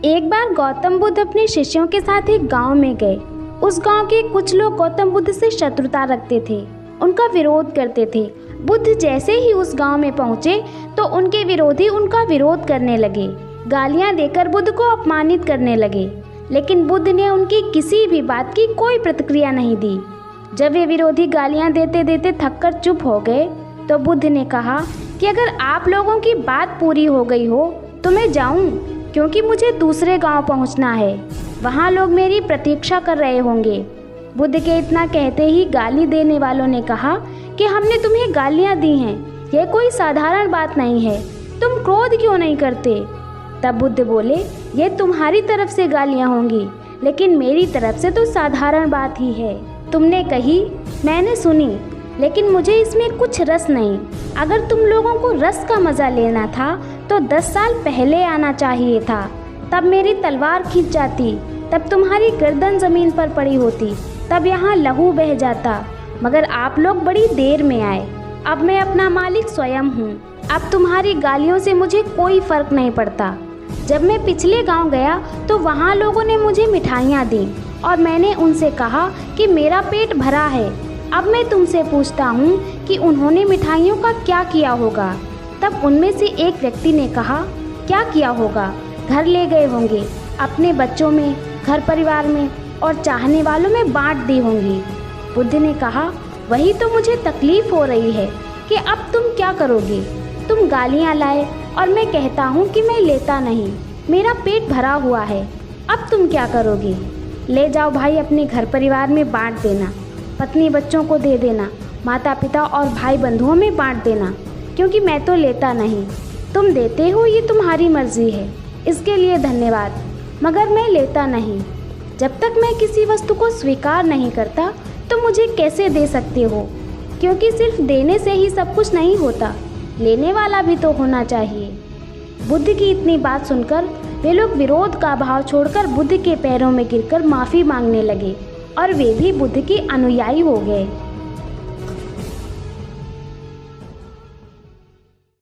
एक बार गौतम बुद्ध अपने शिष्यों के साथ एक गांव में गए। उस गांव के कुछ लोग गौतम बुद्ध से शत्रुता रखते थे, उनका विरोध करते थे। बुद्ध जैसे ही उस गांव में पहुंचे तो उनके विरोधी उनका विरोध करने लगे, गालियां देकर बुद्ध को अपमानित करने लगे। लेकिन बुद्ध ने उनकी किसी भी बात की कोई प्रतिक्रिया नहीं दी। जब वे विरोधी गालियां देते देते थककर चुप हो गए तो बुद्ध ने कहा कि अगर आप लोगों की बात पूरी हो गई हो तो मैं जाऊं, क्योंकि मुझे दूसरे गांव पहुंचना है। वहां लोग मेरी प्रतीक्षा कर रहे होंगे। बुद्ध के इतना कहते ही गाली देने वालों ने कहा कि हमने तुम्हें गालियां दी हैं, यह कोई साधारण बात नहीं है, तुम क्रोध क्यों नहीं करते। तब बुद्ध बोले, ये तुम्हारी तरफ से गालियां होंगी, लेकिन मेरी तरफ से तो साधारण बात ही है। तुमने कही, मैंने सुनी, लेकिन मुझे इसमें कुछ रस नहीं। अगर तुम लोगों को रस का मज़ा लेना था तो 10 साल पहले आना चाहिए था, तब मेरी तलवार खींच जाती, तब तुम्हारी गर्दन ज़मीन पर पड़ी होती, तब यहाँ लहू बह जाता। मगर आप लोग बड़ी देर में आए। अब मैं अपना मालिक स्वयं हूँ। अब तुम्हारी गालियों से मुझे कोई फ़र्क नहीं पड़ता। जब मैं पिछले गांव गया तो वहाँ लोगों ने मुझे मिठाइयाँ दी और मैंने उनसे कहा कि मेरा पेट भरा है। अब मैं तुमसे पूछता हूँ कि उन्होंने मिठाइयों का क्या किया होगा। तब उनमें से एक व्यक्ति ने कहा, क्या किया होगा, घर ले गए होंगे, अपने बच्चों में, घर परिवार में और चाहने वालों में बांट दी होंगी। बुद्ध ने कहा, वही तो मुझे तकलीफ़ हो रही है कि अब तुम क्या करोगे। तुम गालियाँ लाए और मैं कहता हूँ कि मैं लेता नहीं, मेरा पेट भरा हुआ है। अब तुम क्या करोगे। ले जाओ भाई, अपने घर परिवार में बांट देना, पत्नी बच्चों को दे देना, माता पिता और भाई बंधुओं में बांट देना, क्योंकि मैं तो लेता नहीं। तुम देते हो ये तुम्हारी मर्जी है, इसके लिए धन्यवाद, मगर मैं लेता नहीं। जब तक मैं किसी वस्तु को स्वीकार नहीं करता तो मुझे कैसे दे सकते हो, क्योंकि सिर्फ देने से ही सब कुछ नहीं होता, लेने वाला भी तो होना चाहिए। बुद्ध की इतनी बात सुनकर वे लोग विरोध का भाव छोड़कर बुद्ध के पैरों में गिरकर माफ़ी मांगने लगे और वे भी बुद्ध के अनुयायी हो गए।